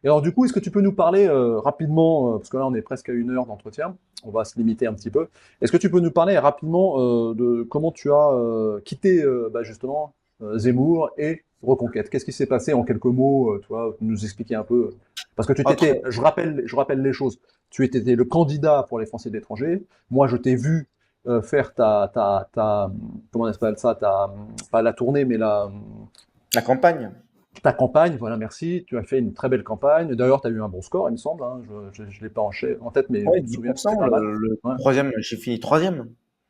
Et alors, du coup, est-ce que tu peux nous parler rapidement, parce que là, on est presque à 1 heure d'entretien, on va se limiter un petit peu. Est-ce que tu peux nous parler rapidement de comment tu as quitté justement Zemmour et Reconquête? Qu'est-ce qui s'est passé en quelques mots, tu vois, nous expliquer un peu? Parce que tu Ah, t'étais, trop. je rappelle les choses. Tu étais le candidat pour les Français de l'étranger. Moi, je t'ai vu faire comment on appelle ça, pas la tournée, mais La campagne. ta campagne, voilà, merci. Tu as fait une très belle campagne. D'ailleurs, tu as eu un bon score, il me semble, hein. Je ne l'ai pas en tête, mais je Ouais, me souviens que c'était 10%, pas mal. le Ouais, troisième, j'ai fini troisième.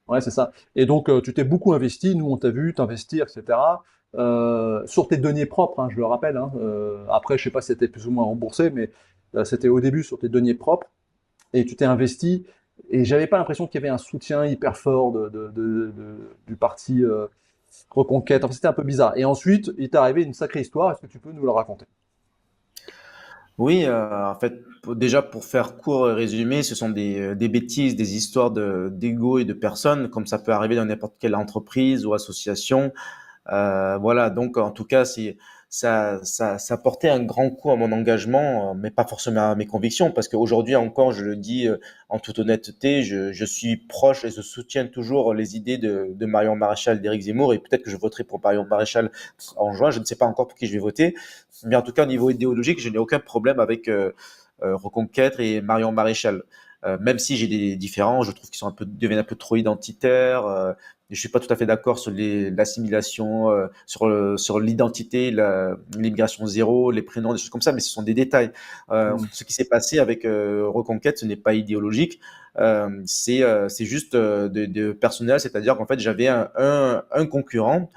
ouais, c'est ça. Et donc, tu t'es beaucoup investi. Nous, on t'a vu t'investir, etc. Sur tes deniers propres, hein, je le rappelle, hein. Après, je sais pas si c'était plus ou moins remboursé, mais c'était au début sur tes deniers propres. Et tu t'es investi. Et j'avais pas l'impression qu'il y avait un soutien hyper fort du parti Reconquête. Enfin, c'était un peu bizarre. Et ensuite, il t'est arrivé une sacrée histoire. Est-ce que tu peux nous la raconter? Oui, en fait, déjà pour faire court et résumé, ce sont des bêtises, des histoires d'ego et de personnes, comme ça peut arriver dans n'importe quelle entreprise ou association. Voilà, donc en tout cas, ça portait un grand coup à mon engagement, mais pas forcément à mes convictions, parce qu'aujourd'hui encore, je le dis en toute honnêteté, je suis proche et je soutiens toujours les idées de Marion Maréchal, d'Éric Zemmour, et peut-être que je voterai pour Marion Maréchal en juin. Je ne sais pas encore pour qui je vais voter, mais en tout cas, au niveau idéologique, je n'ai aucun problème avec Reconquête et Marion Maréchal. Même si j'ai des différends, je trouve qu'ils sont deviennent un peu trop identitaires. Je suis pas tout à fait d'accord sur l'assimilation, sur l'identité, l'immigration zéro, les prénoms, des choses comme ça, mais ce sont des détails. Hmm. Ce qui s'est passé avec Reconquête, ce n'est pas idéologique, c'est juste de personnel, c'est-à-dire qu'en fait j'avais un concurrent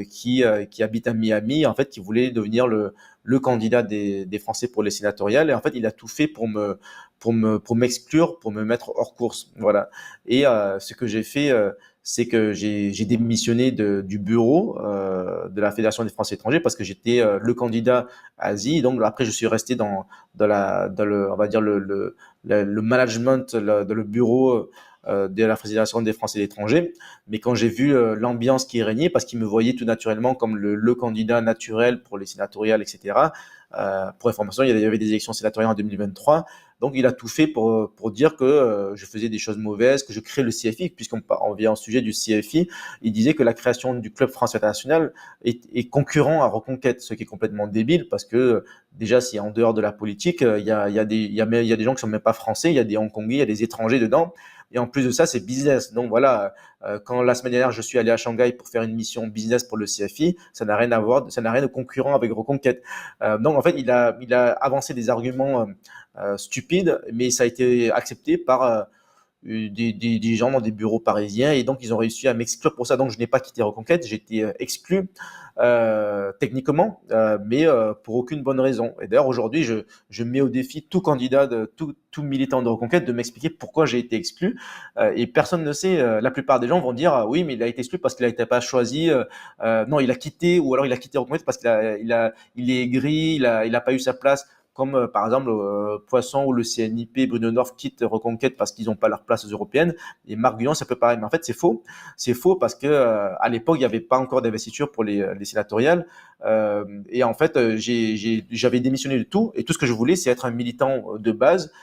qui habite à Miami, en fait, qui voulait devenir le candidat des Français pour les sénatoriales, et en fait il a tout fait pour m'exclure, pour me mettre hors course, voilà. Et ce que j'ai fait, c'est que j'ai démissionné du bureau de la Fédération des Français étrangers parce que j'étais le candidat Asie. Donc après, je suis resté dans le, on va dire le management, dans le bureau de la Fédération des Français étrangers. Mais quand j'ai vu l'ambiance qui régnait, parce qu'ils me voyaient tout naturellement comme le candidat naturel pour les sénatoriales, etc. Pour information, il y avait des élections sénatoriales en 2023. Donc, il a tout fait pour dire que je faisais des choses mauvaises, que je crée le CFI, puisqu'on vient au sujet du CFI. Il disait que la création du Club France International est concurrent à Reconquête, ce qui est complètement débile, parce que déjà, si en dehors de la politique, il y a des gens qui sont même pas français, il y a des Hongkongais, il y a des étrangers dedans. Et en plus de ça, c'est business. Donc voilà, quand la semaine dernière, je suis allé à Shanghai pour faire une mission business pour le CFI, ça n'a rien à voir, ça n'a rien de concurrent avec Reconquête. Donc en fait, il a avancé des arguments stupide, mais ça a été accepté par des gens dans des bureaux parisiens et donc ils ont réussi à m'exclure pour ça. Donc je n'ai pas quitté Reconquête, j'ai été exclu techniquement, mais pour aucune bonne raison. Et d'ailleurs aujourd'hui, je mets au défi tout candidat, tout militant de Reconquête de m'expliquer pourquoi j'ai été exclu. Et personne ne sait. La plupart des gens vont dire oui, mais il a été exclu parce qu'il n'a été pas choisi. Non, il a quitté ou alors il a quitté Reconquête parce qu'il est gris, il a pas eu sa place comme par exemple Poisson ou le CNIP, Bruno North quittent Reconquête parce qu'ils n'ont pas leur place européenne. Et Marc Guillon, c'est un peu pareil. Mais en fait, c'est faux. C'est faux parce que à l'époque, il n'y avait pas encore d'investiture pour les sénatoriales. Et en fait, j'avais démissionné de tout. Et tout ce que je voulais, c'est être un militant de base.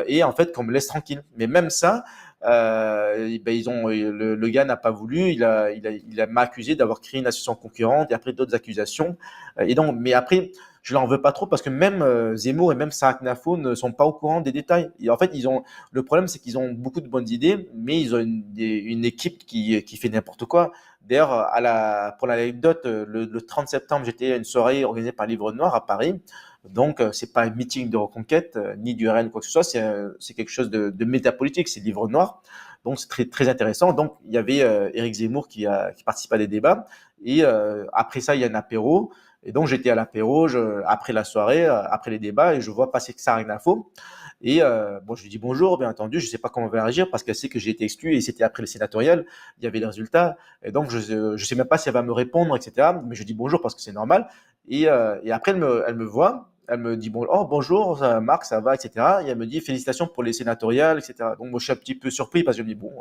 Et en fait, qu'on me laisse tranquille. Mais même ça, ben le gars n'a pas voulu. Il m'a accusé d'avoir créé une association concurrente et après d'autres accusations. Et donc, mais après, je leur veux pas trop parce que même Zemmour et même Sarak Nafo ne sont pas au courant des détails. Et en fait, le problème, c'est qu'ils ont beaucoup de bonnes idées, mais ils ont une équipe qui fait n'importe quoi. D'ailleurs, pour l'anecdote, le 30 septembre, j'étais à une soirée organisée par Livre Noir à Paris. Donc, c'est pas un meeting de reconquête, ni du RN, quoi que ce soit. C'est quelque chose de métapolitique, c'est Livre Noir. Donc, c'est très, très intéressant. Donc, il y avait Éric Zemmour qui participe à des débats. Et après ça, il y a un apéro. Et donc, j'étais à l'apéro, après la soirée, après les débats, et je vois passer Sarah Gnafo. Et bon, je lui dis bonjour, bien entendu. Je ne sais pas comment elle va réagir parce qu'elle sait que j'ai été exclu et c'était après le sénatorial. Il y avait les résultats. Et donc, je ne sais même pas si elle va me répondre, etc. Mais je dis bonjour parce que c'est normal. Et après, elle me voit. Elle me dit bon, oh, bonjour, Marc, ça va, etc. Et elle me dit félicitations pour les sénatoriales, etc. Donc, moi, je suis un petit peu surpris parce que je me dis bon,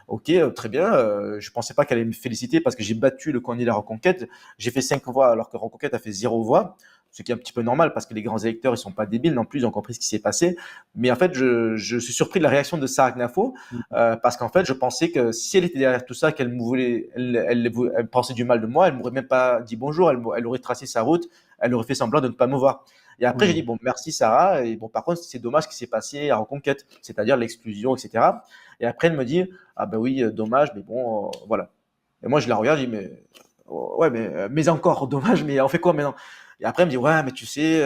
ok, très bien. Je pensais pas qu'elle allait me féliciter parce que j'ai battu le candidat Reconquête. J'ai fait 5 voix alors que Reconquête a fait 0 voix. ce qui est un petit peu normal parce que les grands électeurs, ils sont pas débiles non plus, ils ont compris ce qui s'est passé. Mais en fait, je suis surpris de la réaction de Sarah Knafo parce qu'en fait, je pensais que si elle était derrière tout ça, qu'elle me voulait, elle pensait du mal de moi, elle m'aurait même pas dit bonjour, elle aurait tracé sa route, elle aurait fait semblant de ne pas me voir. Et après, j'ai dit, bon, merci Sarah. Et bon, par contre, c'est dommage ce qui s'est passé à Reconquête, c'est-à-dire l'exclusion, etc. Et après, elle me dit, ah ben oui, dommage, mais bon, voilà. Et moi, je la regarde, je dis, mais ouais, mais encore, dommage, mais on fait quoi maintenant? Et après, elle me dit, ouais, mais tu sais,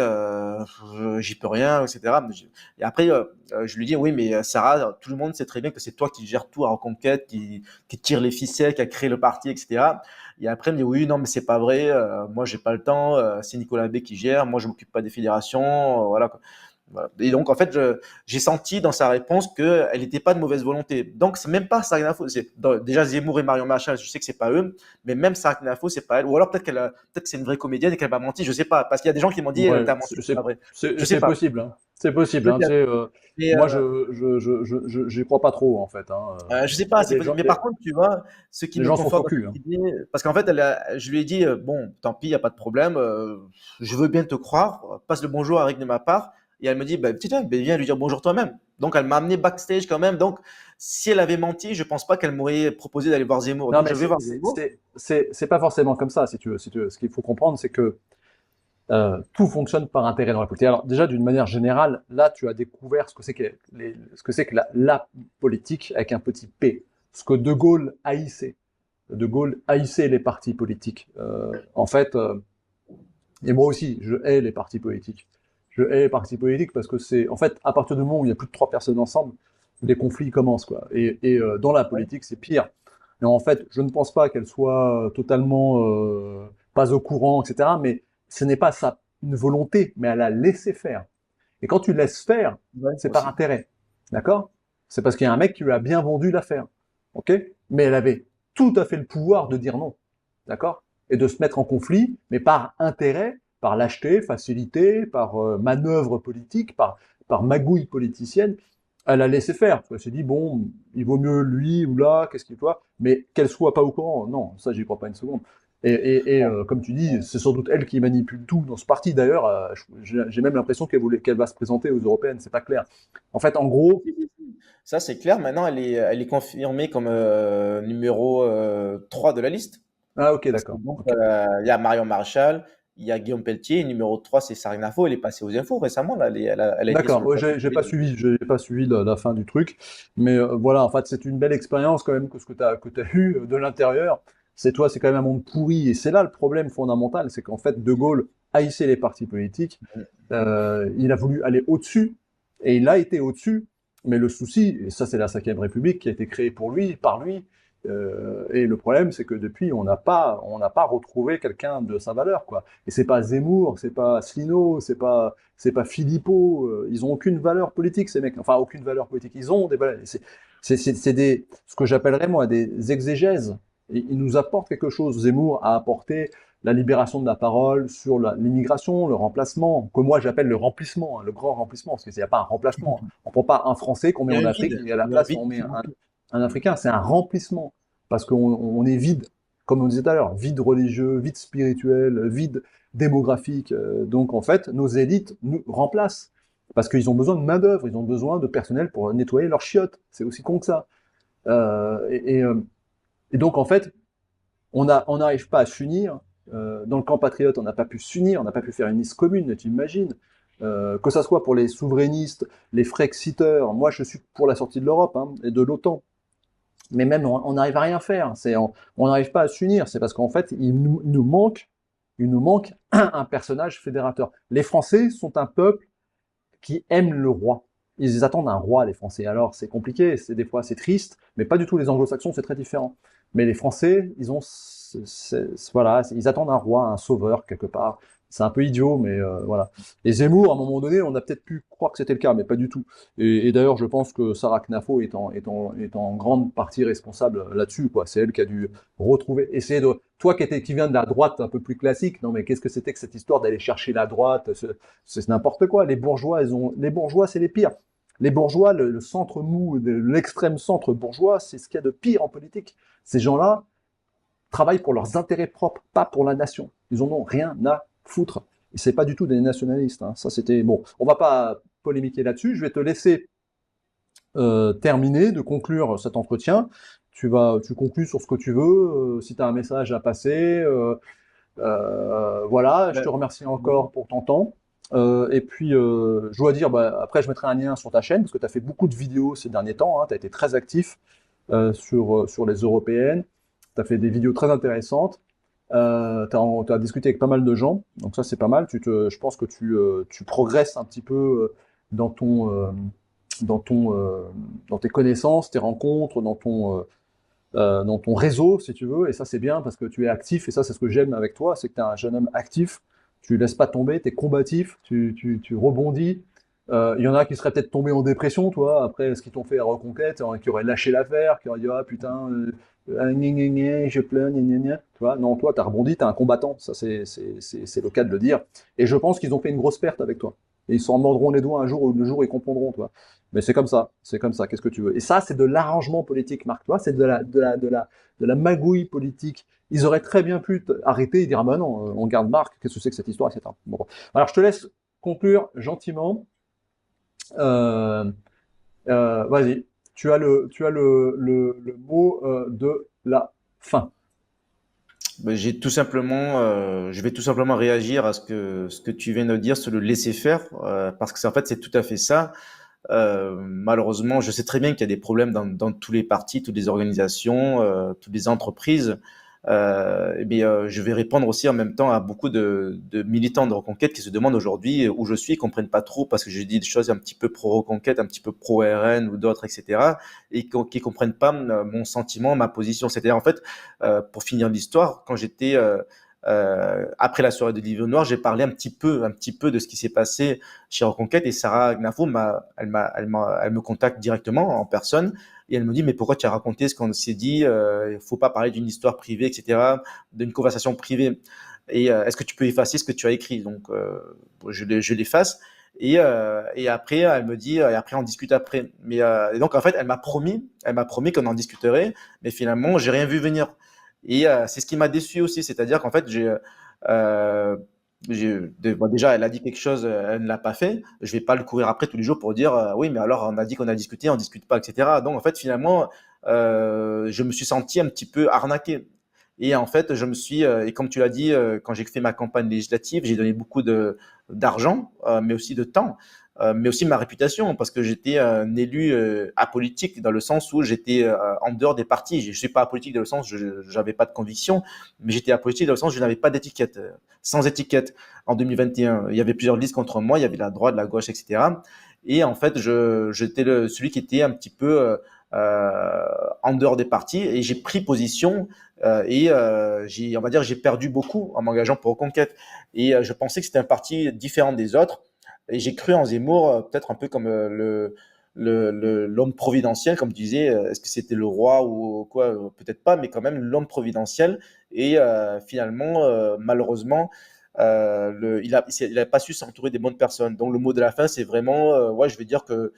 j'y peux rien, etc. Et après, je lui dis, oui, mais Sarah, tout le monde sait très bien que c'est toi qui gères tout à Reconquête, qui tire les ficelles, qui a créé le parti, etc. Et après, elle me dit, oui, non, mais c'est pas vrai, moi, j'ai pas le temps, c'est Nicolas B qui gère, moi, je m'occupe pas des fédérations, voilà, quoi. Voilà. Et donc, en fait, j'ai senti dans sa réponse qu'elle n'était pas de mauvaise volonté. Donc, c'est même pas Sarah Knafo. Déjà, Zemmour et Marion Maréchal, je sais que c'est pas eux, mais même Sarah Knafo, c'est pas elle. Ou alors peut-être que c'est une vraie comédienne et qu'elle m'a menti, je sais pas. Parce qu'il y a des gens qui m'ont dit, Ouais, t'as menti, c'est pas vrai. Je sais c'est pas. possible, hein. C'est possible, hein. Tu Peut-être. sais, Mais moi, j'y crois pas trop, en fait, hein. je sais pas, c'est Les gens, possible. Mais par contre, tu vois, ce qui les me gens sont conforte trop dans cul, hein. cette idée, parce qu'en fait, je lui ai dit, bon, tant pis, il n'y a pas de problème, je veux bien te croire, passe le bonjour à Rick de ma part. Et elle me dit, bah, putain, bah, viens lui dire bonjour toi-même. Donc, elle m'a amené backstage quand même. Donc, si elle avait menti, je pense pas qu'elle m'aurait proposé d'aller voir Zemmour. Non, Donc, mais je vais voir Zemmour. c'est pas forcément comme ça, si tu veux, si tu veux. Ce qu'il faut comprendre, c'est que tout fonctionne par intérêt dans la politique. Alors déjà, d'une manière générale, là, tu as découvert ce que c'est que, ce que, c'est que la politique avec un petit p. Ce que De Gaulle haïssait. De Gaulle haïssait les partis politiques. En fait, et moi aussi, je hais les partis politiques. Je hais les partis politiques parce que c'est, en fait, à partir du moment où il y a plus de trois personnes ensemble, les conflits commencent, quoi. Et dans la Ouais. politique, c'est pire. Et en fait, je ne pense pas qu'elle soit totalement pas au courant, etc. Mais ce n'est pas ça une volonté, mais elle a laissé faire. Et quand tu laisses faire, Ouais, c'est par aussi. intérêt, d'accord? C'est parce qu'il y a un mec qui lui a bien vendu l'affaire, ok? Mais elle avait tout à fait le pouvoir de dire non, d'accord? Et de se mettre en conflit, mais par intérêt, par lâcheté, facilité, par manœuvre politique, par magouille politicienne. Elle a laissé faire. Elle s'est dit, bon, il vaut mieux lui ou là, qu'est-ce qu'il voit, mais qu'elle soit pas au courant, non, ça j'y crois pas une seconde. Comme tu dis, c'est sans doute elle qui manipule tout dans ce parti. D'ailleurs, j'ai même l'impression qu'elle va se présenter aux européennes, c'est pas clair. En fait, en gros, Ça, c'est clair. Maintenant, elle est confirmée comme numéro 3 de la liste. ah ok, Parce que d'accord. donc, Ok. il y a Marion Maréchal, il y a Guillaume Pelletier, et numéro 3, c'est Sarah Knafo. Elle est passée aux infos récemment. Là, elle a été sur D'accord, le ouais, plateau. j'ai pas suivi la fin du truc, mais voilà, en fait, c'est une belle expérience quand même que ce que t'as eu de l'intérieur. C'est toi, c'est quand même un monde pourri, et c'est là le problème fondamental, c'est qu'en fait, De Gaulle haïssait les partis politiques, il a voulu aller au-dessus, et il a été au-dessus, mais le souci, et ça c'est la Cinquième République qui a été créée pour lui, par lui, et le problème c'est que depuis on n'a pas retrouvé quelqu'un de sa valeur, quoi. Et c'est pas Zemmour, c'est pas Asselineau, c'est pas Philippot, ils ont aucune valeur politique ces mecs, enfin aucune valeur politique, ils ont des valeurs, c'est des, ce que j'appellerais moi des exégèses, et ils nous apportent quelque chose. Zemmour a apporté la libération de la parole sur l'immigration, le remplacement, que moi j'appelle le remplissement, hein, le grand remplissement, parce qu'il n'y a pas un remplacement. On prend pas un Français qu'on met Il y a en un Afrique vide. et à la Il y a un place vide on met qui manque. un Africain. C'est un remplissement, parce qu'on est vide, comme on disait tout à l'heure, vide religieux, vide spirituel, vide démographique. Donc en fait, nos élites nous remplacent, parce qu'ils ont besoin de main d'œuvre, ils ont besoin de personnel pour nettoyer leurs chiottes. C'est aussi con que ça. Et donc en fait, on n'arrive pas à s'unir. Dans le camp patriote, on n'a pas pu s'unir, on n'a pas pu faire une liste commune, tu imagines. Que ça soit pour les souverainistes, les frexiteurs, moi je suis pour la sortie de l'Europe hein, et de l'OTAN. Mais même on n'arrive à rien faire. On n'arrive pas à s'unir. C'est parce qu'en fait, il nous manque un personnage fédérateur. Les Français sont un peuple qui aime le roi. Ils attendent un roi, les Français. Alors, c'est compliqué, c'est des fois c'est triste, mais pas du tout les Anglo-Saxons, c'est très différent. Mais les Français, ils ont, voilà, ils attendent un roi, un sauveur quelque part. C'est un peu idiot, mais voilà. Et Zemmour, à un moment donné, on a peut-être pu croire que c'était le cas, mais pas du tout. Et d'ailleurs, je pense que Sarah Knafo est en grande partie responsable là-dessus, quoi. C'est elle qui a dû retrouver, essayer de, toi qui viens de la droite un peu plus classique, non mais qu'est-ce que c'était que cette histoire d'aller chercher la droite? C'est n'importe quoi. Les bourgeois, les bourgeois, c'est les pires. Les bourgeois, le centre mou, l'extrême centre bourgeois, c'est ce qu'il y a de pire en politique. Ces gens-là travaillent pour leurs intérêts propres, pas pour la nation. Ils en ont rien à foutre. Et c'est pas du tout des nationalistes, hein. Ça, c'était bon. On va pas polémiquer là-dessus. Je vais te laisser terminer, de conclure cet entretien. Tu conclus sur ce que tu veux, si tu as un message à passer. Voilà, je te Ben, remercie encore pour ton temps. Et puis, je dois dire, bah, après, je mettrai un lien sur ta chaîne, parce que tu as fait beaucoup de vidéos ces derniers temps, hein, tu as été très actif sur les européennes, tu as fait des vidéos très intéressantes, tu as discuté avec pas mal de gens, donc ça c'est pas mal. Je pense que tu progresses un petit peu dans ton, euh, dans tes connaissances, tes rencontres, dans ton réseau, si tu veux, et ça c'est bien parce que tu es actif, et ça c'est ce que j'aime avec toi, c'est que tu es un jeune homme actif, tu laisses pas tomber, tu es combatif, tu rebondis. Il y en a qui seraient peut-être tombés en dépression, toi, après ce qu'ils t'ont fait à Reconquête, qui auraient lâché l'affaire, qui auraient dit ah putain, je pleure, gna, gna, gna. Tu vois, non, toi, tu as rebondi, tu es un combattant, ça c'est le cas de le dire. Et je pense qu'ils ont fait une grosse perte avec toi. Et ils s'en mordront les doigts un jour, ou le jour où ils comprendront, toi. Mais c'est comme ça, qu'est-ce que tu veux. Et ça, c'est de l'arrangement politique, Marc, toi, c'est de la magouille politique. Ils auraient très bien pu arrêter et dire, ah ben non, on garde Marc, qu'est-ce que c'est que cette histoire, etc. Bon. Alors, je te laisse conclure gentiment. Euh, Vas-y, tu as le mot de la fin. ben, je vais tout simplement réagir à ce que tu viens de dire sur le laisser faire, parce que en fait, c'est tout à fait ça. Malheureusement, je sais très bien qu'il y a des problèmes dans tous les partis, toutes les organisations, toutes les entreprises. Je vais répondre aussi en même temps à beaucoup de militants de Reconquête qui se demandent aujourd'hui où je suis, ils comprennent pas trop parce que j'ai dit des choses un petit peu pro-Reconquête, un petit peu pro-RN ou d'autres, etc. Et qui comprennent pas mon sentiment, ma position. C'est-à-dire, en fait, pour finir l'histoire, quand j'étais après la soirée de Livre Noir, j'ai parlé un petit peu de ce qui s'est passé chez Reconquête et Sarah Gnafo elle me contacte directement en personne et elle me dit mais pourquoi tu as raconté ce qu'on s'est dit, il faut pas parler d'une histoire privée, etc., d'une conversation privée. Et est-ce que tu peux effacer ce que tu as écrit? Donc je l'efface. Et après, elle me dit, et après on discute après. Et donc en fait, elle m'a promis qu'on en discuterait, mais finalement, j'ai rien vu venir. Et c'est ce qui m'a déçu aussi, c'est-à-dire qu'en fait, euh, bon, déjà, elle a dit quelque chose, elle ne l'a pas fait. Je vais pas le courir après tous les jours pour dire oui, mais alors on a dit qu'on a discuté, on discute pas, etc. Donc en fait, finalement, je me suis senti un petit peu arnaqué. Et en fait, et comme tu l'as dit, quand j'ai fait ma campagne législative, j'ai donné beaucoup d'argent, mais aussi de temps, mais aussi ma réputation, parce que j'étais un élu apolitique dans le sens où j'étais en dehors des partis. Je ne suis pas apolitique dans le sens où je n'avais pas de conviction, mais j'étais apolitique dans le sens où je n'avais pas d'étiquette, sans étiquette. En 2021, il y avait plusieurs listes contre moi, il y avait la droite, la gauche, etc. Et en fait, j'étais celui qui était un petit peu en dehors des partis et j'ai pris position on va dire, j'ai perdu beaucoup en m'engageant pour Reconquête. Et je pensais que c'était un parti différent des autres. Et j'ai cru en Zemmour, peut-être un peu comme l'homme providentiel, comme tu disais. Est-ce que c'était le roi ou quoi? Peut-être pas, mais quand même l'homme providentiel. Et finalement, malheureusement, il a pas su s'entourer des bonnes personnes. Donc le mot de la fin, c'est vraiment, ouais, je vais dire que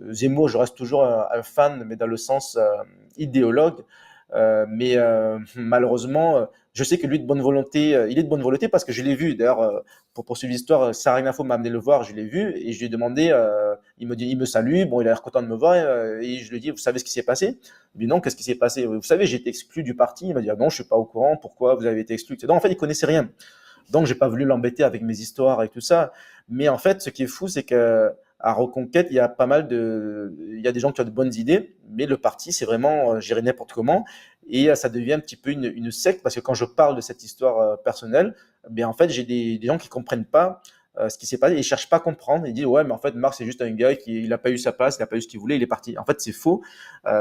Zemmour, je reste toujours un fan, mais dans le sens idéologue. Malheureusement, je sais que lui de bonne volonté, il est de bonne volonté parce que je l'ai vu. D'ailleurs, pour poursuivre l'histoire, Sarah Gnafo m'a amené le voir, je l'ai vu et je lui ai demandé. Il me dit, il me salue, bon, il a l'air content de me voir et je lui ai dit, vous savez ce qui s'est passé? Il me dit non, qu'est-ce qui s'est passé? Vous savez, j'ai été exclu du parti. Il m'a dit ah non, je suis pas au courant. Pourquoi vous avez été exclu? Donc en fait, il connaissait rien. Donc j'ai pas voulu l'embêter avec mes histoires et tout ça. Mais en fait, ce qui est fou, c'est que à Reconquête, il y a des gens qui ont de bonnes idées, mais le parti, c'est vraiment géré n'importe comment. Et ça devient un petit peu une secte parce que quand je parle de cette histoire personnelle, en fait, j'ai des gens qui comprennent pas ce qui s'est passé. Ils cherchent pas à comprendre. Ils disent ouais, mais en fait, Marc, c'est juste un gars qui il a pas eu sa place, il a pas eu ce qu'il voulait, il est parti. En fait, c'est faux.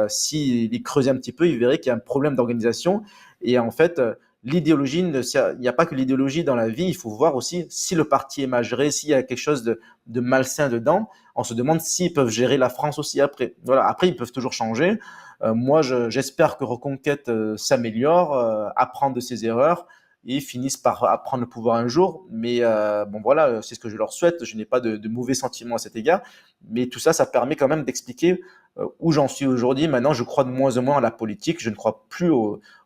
S'il creusait un petit peu, il verrait qu'il y a un problème d'organisation. Et en fait, l'idéologie, il n'y a pas que l'idéologie dans la vie. Il faut voir aussi si le parti est mal géré, s'il y a quelque chose de malsain dedans. On se demande s'ils peuvent gérer la France aussi après. Voilà. Après, ils peuvent toujours changer. Moi, j'espère que Reconquête s'améliore, apprend de ses erreurs et finissent par prendre le pouvoir un jour. Mais bon, voilà, c'est ce que je leur souhaite. Je n'ai pas de mauvais sentiments à cet égard. Mais tout ça, ça permet quand même d'expliquer où j'en suis aujourd'hui. Maintenant, je crois de moins en moins à la politique. Je ne crois plus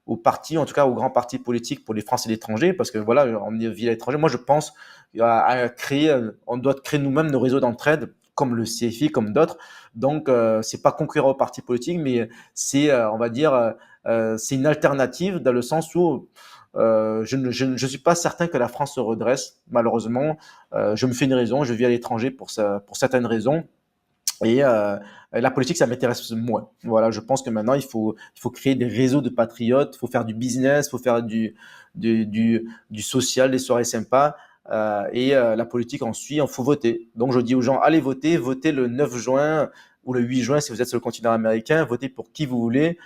aux partis, en tout cas aux grands partis politiques pour les Français et l'étranger, parce que voilà, on vit à l'étranger. Moi, je pense à créer, on doit créer nous-mêmes nos réseaux d'entraide, comme le CFI, comme d'autres. Donc, c'est pas concurrent aux partis politiques, mais c'est, on va dire, c'est une alternative dans le sens où je suis pas certain que la France se redresse, malheureusement. Je me fais une raison, je vis à l'étranger pour certaines raisons. Et la politique, ça m'intéresse moins. Voilà, je pense que maintenant, il faut créer des réseaux de patriotes, il faut faire du business, il faut faire du social, des soirées sympas. La politique en suit, il faut voter. Donc, je dis aux gens, allez voter, votez le 9 juin ou le 8 juin si vous êtes sur le continent américain, votez pour qui vous voulez.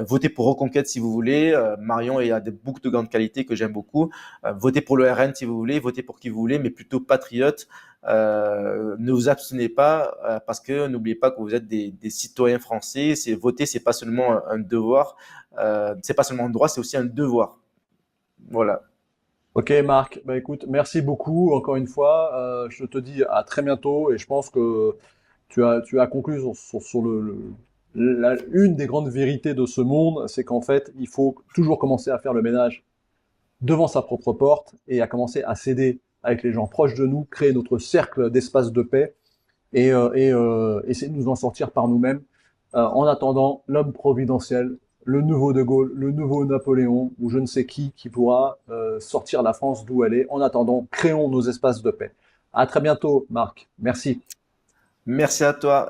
Votez pour Reconquête si vous voulez. Marion a beaucoup de grandes qualités que j'aime beaucoup. Votez pour le RN si vous voulez. Votez pour qui vous voulez, mais plutôt patriote. Ne vous abstenez pas parce que n'oubliez pas que vous êtes des citoyens français. Voter, c'est pas seulement un devoir, c'est pas seulement un droit, c'est aussi un devoir. Voilà. Ok Marc, bah écoute, merci beaucoup encore une fois. Je te dis à très bientôt et je pense que tu as conclu sur une des grandes vérités de ce monde, c'est qu'en fait, il faut toujours commencer à faire le ménage devant sa propre porte et à commencer à s'aider avec les gens proches de nous, créer notre cercle d'espace de paix et essayer de nous en sortir par nous-mêmes. En attendant, l'homme providentiel, le nouveau De Gaulle, le nouveau Napoléon ou je ne sais qui pourra sortir la France d'où elle est. En attendant, créons nos espaces de paix. À très bientôt, Marc. Merci. Merci à toi.